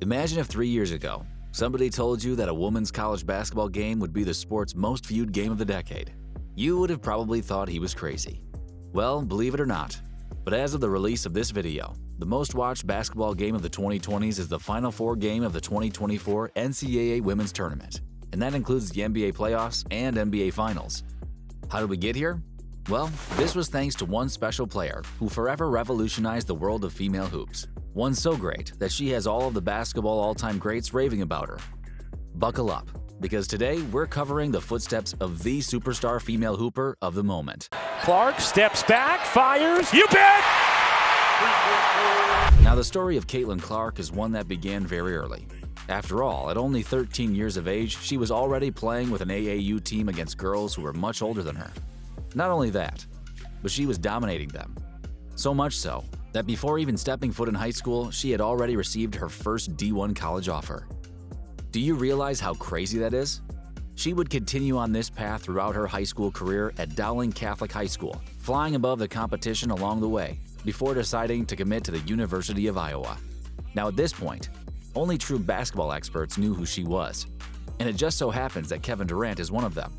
Imagine if 3 years ago, somebody told you that a women's college basketball game would be the sport's most viewed game of the decade. You would have probably thought he was crazy. Well, believe it or not, but as of the release of this video, the most watched basketball game of the 2020s is the Final Four game of the 2024 NCAA Women's Tournament, and that includes the NBA playoffs and NBA Finals. How did we get here? Well, this was thanks to one special player who forever revolutionized the world of female hoops. One so great that she has all of the basketball all-time greats raving about her. Buckle up, because today we're covering the footsteps of the superstar female hooper of the moment. Clark steps back, fires, you bet! Now the story of Caitlin Clark is one that began very early. After all, at only 13 years of age, she was already playing with an AAU team against girls who were much older than her. Not only that, but she was dominating them. So much so that before even stepping foot in high school, she had already received her first D1 college offer. Do you realize how crazy that is? She would continue on this path throughout her high school career at Dowling Catholic High School, flying above the competition along the way, before deciding to commit to the University of Iowa. Now at this point, only true basketball experts knew who she was, and it just so happens that Kevin Durant is one of them.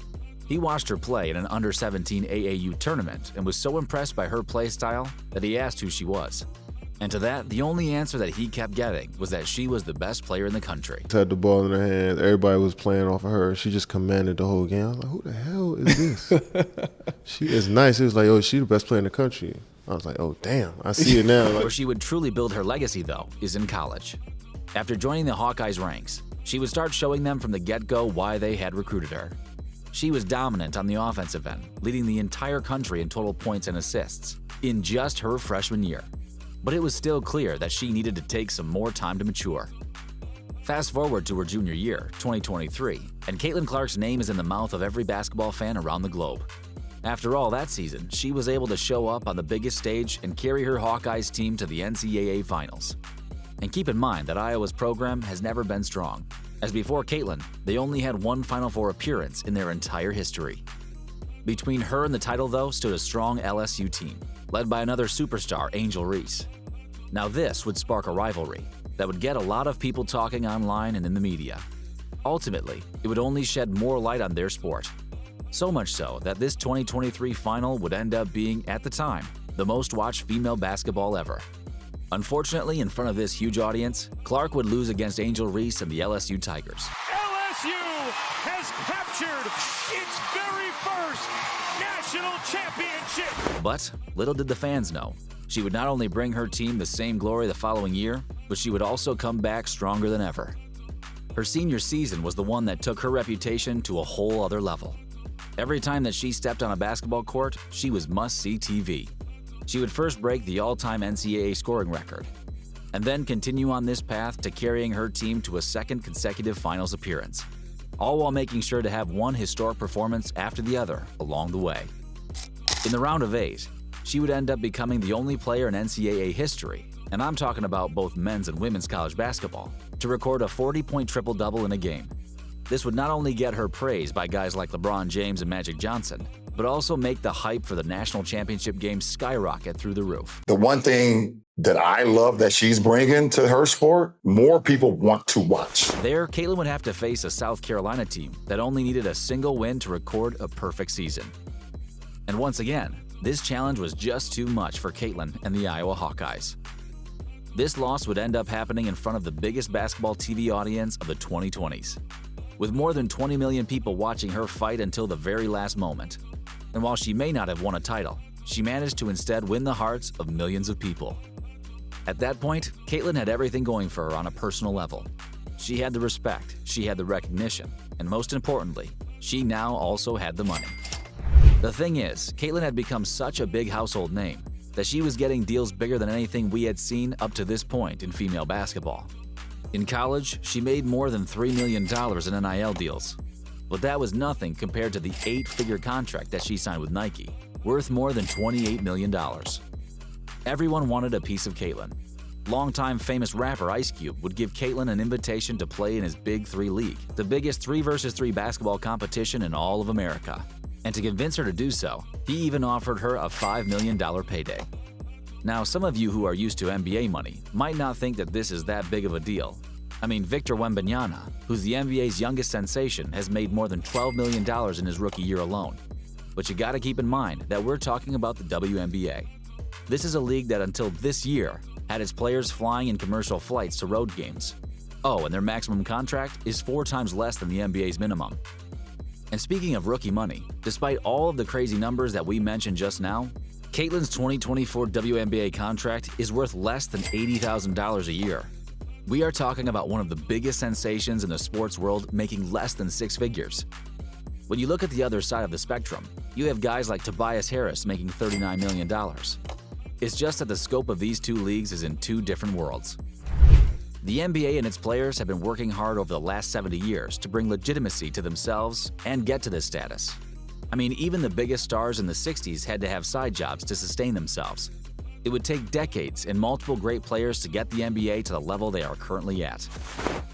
He watched her play in an under-17 AAU tournament and was so impressed by her play style that he asked who she was. And to that, the only answer that he kept getting was that she was the best player in the country. She had the ball in her hand. Everybody was playing off of her. She just commanded the whole game. I was like, who the hell is this? She is nice. It was like, oh, she's the best player in the country. I was like, oh, damn, I see it now. Where she would truly build her legacy, though, is in college. After joining the Hawkeyes ranks, she would start showing them from the get-go why they had recruited her. She was dominant on the offensive end, leading the entire country in total points and assists in just her freshman year. But it was still clear that she needed to take some more time to mature. Fast forward to her junior year, 2023, and Caitlin Clark's name is in the mouth of every basketball fan around the globe. After all, that season, she was able to show up on the biggest stage and carry her Hawkeyes team to the NCAA Finals. And keep in mind that Iowa's program has never been strong, as before Caitlin, they only had one Final Four appearance in their entire history. Between her and the title, though, stood a strong LSU team, led by another superstar, Angel Reese. Now this would spark a rivalry that would get a lot of people talking online and in the media. Ultimately, it would only shed more light on their sport. So much so that this 2023 final would end up being, at the time, the most watched female basketball ever. Unfortunately, in front of this huge audience, Clark would lose against Angel Reese and the LSU Tigers. LSU has captured its very first national championship. But little did the fans know, she would not only bring her team the same glory the following year, but she would also come back stronger than ever. Her senior season was the one that took her reputation to a whole other level. Every time that she stepped on a basketball court, she was must-see TV. She would first break the all-time NCAA scoring record, and then continue on this path to carrying her team to a second consecutive finals appearance, all while making sure to have one historic performance after the other along the way. In the round of 8, she would end up becoming the only player in NCAA history, and I'm talking about both men's and women's college basketball, to record a 40-point triple-double in a game. This would not only get her praise by guys like LeBron James and Magic Johnson, but also make the hype for the national championship game skyrocket through the roof. The one thing that I love that she's bringing to her sport, more people want to watch. There, Caitlin would have to face a South Carolina team that only needed a single win to record a perfect season. And once again, this challenge was just too much for Caitlin and the Iowa Hawkeyes. This loss would end up happening in front of the biggest basketball TV audience of the 2020s, with more than 20 million people watching her fight until the very last moment. And while she may not have won a title, she managed to instead win the hearts of millions of people. At that point, Caitlin had everything going for her on a personal level. She had the respect, she had the recognition, and most importantly, she now also had the money. The thing is, Caitlin had become such a big household name that she was getting deals bigger than anything we had seen up to this point in female basketball. In college, she made more than $3 million in NIL deals. But that was nothing compared to the 8-figure contract that she signed with Nike, worth more than $28 million. Everyone wanted a piece of Caitlin. Longtime famous rapper Ice Cube would give Caitlin an invitation to play in his Big 3 League, the biggest 3-versus-3 basketball competition in all of America. And to convince her to do so, he even offered her a $5 million payday. Now, some of you who are used to NBA money might not think that this is that big of a deal, I mean, Victor Wembanyama, who's the NBA's youngest sensation, has made more than $12 million in his rookie year alone. But you gotta keep in mind that we're talking about the WNBA. This is a league that until this year had its players flying in commercial flights to road games. Oh, and their maximum contract is 4 times less than the NBA's minimum. And speaking of rookie money, despite all of the crazy numbers that we mentioned just now, Caitlyn's 2024 WNBA contract is worth less than $80,000 a year. We are talking about one of the biggest sensations in the sports world making less than 6 figures. When you look at the other side of the spectrum, you have guys like Tobias Harris making $39 million. It's just that the scope of these two leagues is in 2 different worlds. The NBA and its players have been working hard over the last 70 years to bring legitimacy to themselves and get to this status. I mean, even the biggest stars in the 60s had to have side jobs to sustain themselves. It would take decades and multiple great players to get the NBA to the level they are currently at.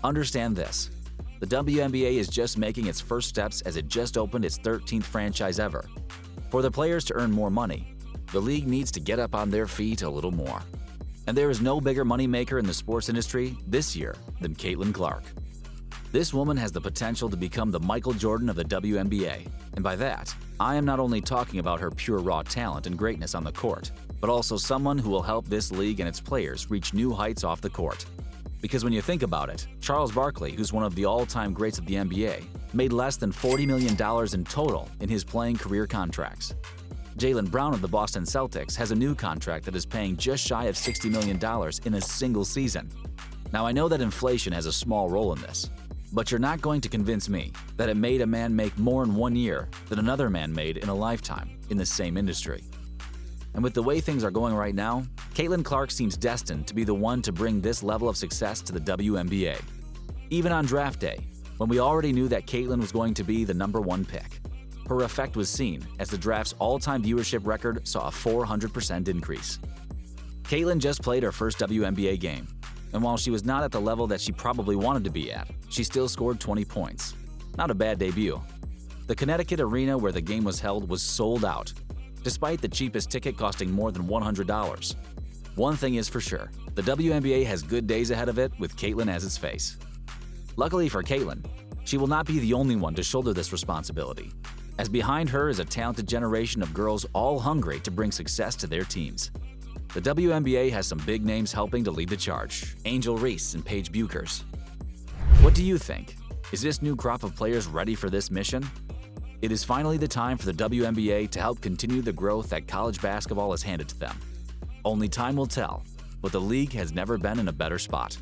Understand this. The WNBA is just making its first steps as it just opened its 13th franchise ever. For the players to earn more money, the league needs to get up on their feet a little more. And there is no bigger moneymaker in the sports industry this year than Caitlin Clark. This woman has the potential to become the Michael Jordan of the WNBA. And by that, I am not only talking about her pure raw talent and greatness on the court, but also someone who will help this league and its players reach new heights off the court. Because when you think about it, Charles Barkley, who's one of the all-time greats of the NBA, made less than $40 million in total in his playing career contracts. Jaylen Brown of the Boston Celtics has a new contract that is paying just shy of $60 million in a single season. Now, I know that inflation has a small role in this, but you're not going to convince me that it made a man make more in 1 year than another man made in a lifetime in the same industry. And with the way things are going right now, Caitlin Clark seems destined to be the one to bring this level of success to the WNBA. Even on draft day, when we already knew that Caitlin was going to be the #1 pick, her effect was seen as the draft's all-time viewership record saw a 400% increase. Caitlin just played her first WNBA game, and while she was not at the level that she probably wanted to be at, she still scored 20 points. Not a bad debut. The Connecticut arena where the game was held was sold out, despite the cheapest ticket costing more than $100. One thing is for sure, the WNBA has good days ahead of it with Caitlin as its face. Luckily for Caitlin, she will not be the only one to shoulder this responsibility, as behind her is a talented generation of girls all hungry to bring success to their teams. The WNBA has some big names helping to lead the charge, Angel Reese and Paige Buchers. What do you think? Is this new crop of players ready for this mission? It is finally the time for the WNBA to help continue the growth that college basketball has handed to them. Only time will tell, but the league has never been in a better spot.